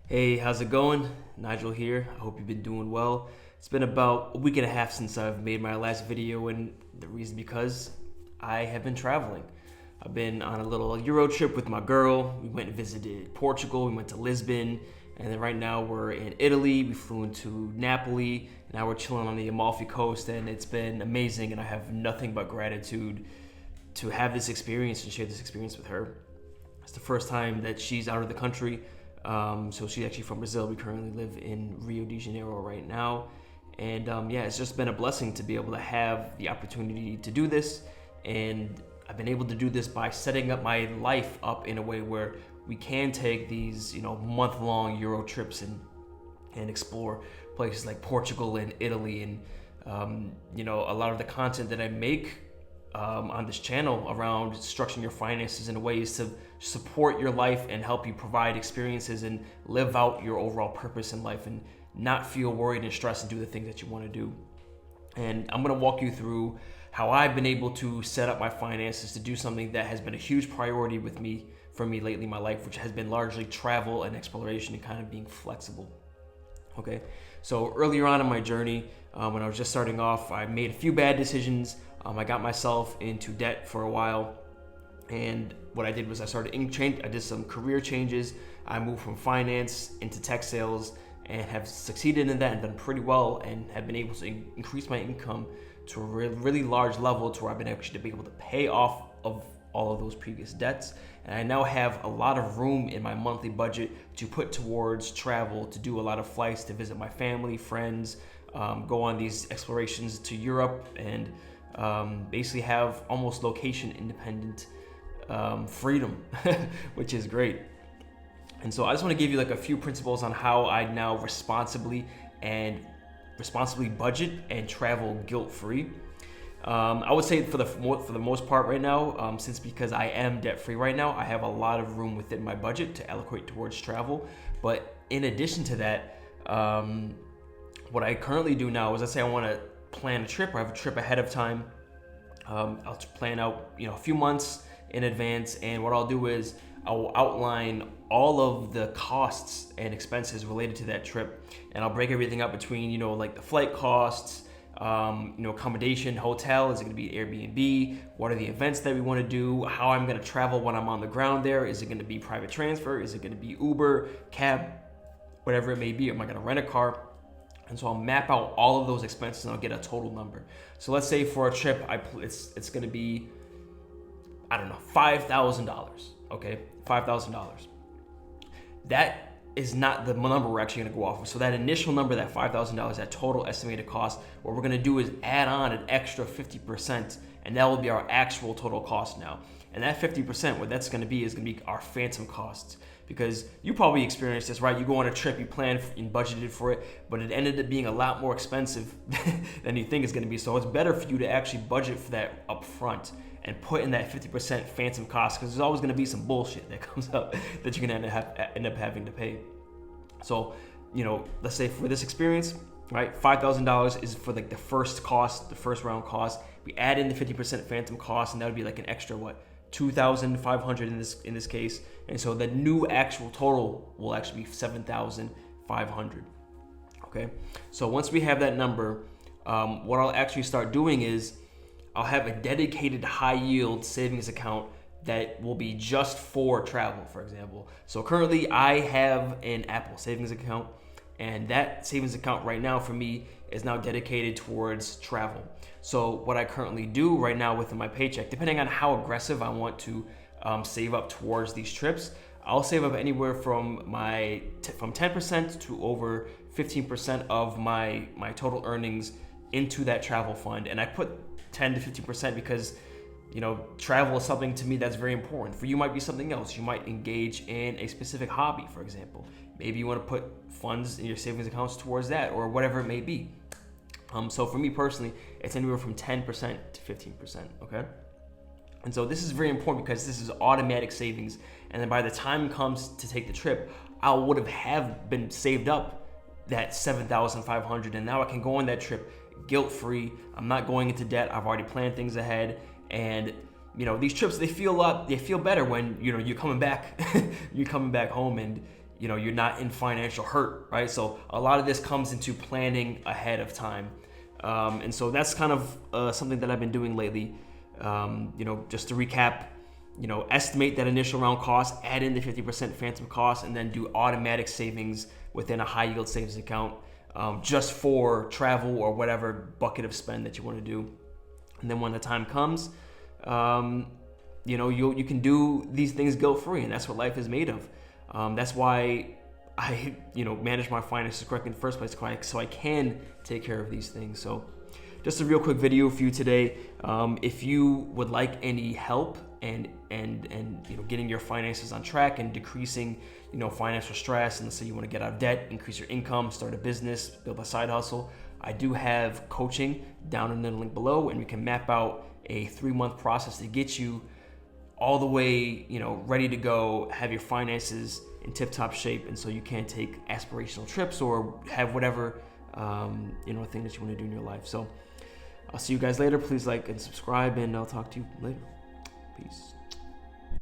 Hey, how's it going? Nigel here. I hope you've been doing well. It's been about a week and a half since I've made my last video, and the reason because I have been traveling. I've been on a little Euro trip with my girl. We went and visited Portugal, we went to Lisbon, and then right now we're in Italy. We flew into Napoli, and now we're chilling on the Amalfi Coast, and it's been amazing, and I have nothing but gratitude to have this experience and share this experience with her. It's the first time that she's out of the country. So she's actually from Brazil. We currently live in Rio de Janeiro right now. And yeah, it's just been a blessing to be able to have the opportunity to do this. And I've been able to do this by setting up my life up in a way where we can take these, month-long Euro trips and explore places like Portugal and Italy. And, a lot of the content that I make on this channel around structuring your finances in ways to support your life and help you provide experiences and live out your overall purpose in life and not feel worried and stressed and do the things that you want to do. And I'm going to walk you through how I've been able to set up my finances to do something that has been a huge priority for me lately in my life, which has been largely travel and exploration and kind of being flexible. Okay, so earlier on in my journey, when I was just starting off, I made a few bad decisions. I got myself into debt for a while, and what I did was I did some career changes. I moved from finance into tech sales and have succeeded in that and done pretty well, and have been able to increase my income to a really large level to where I've been actually to be able to pay off of all of those previous debts. And I now have a lot of room in my monthly budget to put towards travel, to do a lot of flights, to visit my family, friends, go on these explorations to Europe, and basically have almost location independent freedom, which is great. And so I just want to give you like a few principles on how I now responsibly budget and travel guilt-free. I would say for the most part right now, because I am debt-free right now, I have a lot of room within my budget to allocate towards travel. But in addition to that, what I currently do now is, let's say I want to plan a trip, or I have a trip ahead of time. I'll plan out, a few months in advance, and what I'll do is I'll outline all of the costs and expenses related to that trip, and I'll break everything up between, like the flight costs, accommodation, hotel, is it going to be Airbnb? What are the events that we want to do? How I'm going to travel when I'm on the ground there? Is it going to be private transfer? Is it going to be Uber, cab, whatever it may be? Am I going to rent a car? And so I'll map out all of those expenses and I'll get a total number. So let's say for a trip, it's going to be, I don't know, $5,000. Okay, $5,000. That is not the number we're actually going to go off of. So that initial number, that $5,000, that total estimated cost, what we're going to do is add on an extra 50%, and that will be our actual total cost now. And that 50%, what that's going to be is going to be our phantom costs. Because you probably experienced this, right? You go on a trip, you planned and budgeted for it, but it ended up being a lot more expensive than you think it's going to be. So it's better for you to actually budget for that up front and put in that 50% phantom cost, because there's always going to be some bullshit that comes up that you're going to end up having to pay. So, let's say for this experience, right, $5,000 is for like the first round cost. We add in the 50% phantom cost, and that would be like an extra, $2,500 in this case. And so the new actual total will actually be $7,500. Okay, so once we have that number, what I'll actually start doing is I'll have a dedicated high yield savings account that will be just for travel, for example. So currently I have an Apple savings account, and that savings account right now for me is now dedicated towards travel. So what I currently do right now within my paycheck, depending on how aggressive I want to save up towards these trips, I'll save up anywhere from 10% to over 15% of my total earnings into that travel fund. And I put 10 to 15% because travel is something to me that's very important. For you might be something else. You might engage in a specific hobby, for example. Maybe you want to put funds in your savings accounts towards that, or whatever it may be. So for me personally, it's anywhere from 10% to 15%, okay? And so this is very important because this is automatic savings. And then by the time it comes to take the trip, I would have been saved up that $7,500, and now I can go on that trip guilt-free. I'm not going into debt. I've already planned things ahead. And these trips, they feel better when you're coming back you're coming back home, and you're not in financial hurt, right? So a lot of this comes into planning ahead of time. And so that's kind of something that I've been doing lately. Just to recap, estimate that initial round cost, add in the 50% phantom cost, and then do automatic savings within a high yield savings account, just for travel or whatever bucket of spend that you want to do. And then when the time comes, you can do these things guilt free, and that's what life is made of. That's why I, manage my finances correctly in the first place, so I can take care of these things. So just a real quick video for you today. If you would like any help and getting your finances on track and decreasing, financial stress, and let's say you want to get out of debt, increase your income, start a business, build a side hustle, I do have coaching down in the link below, and we can map out a 3-month process to get you all the way, ready to go, have your finances in tip-top shape, and so you can take aspirational trips or have whatever, thing that you want to do in your life. So I'll see you guys later. Please like and subscribe, and I'll talk to you later. Peace.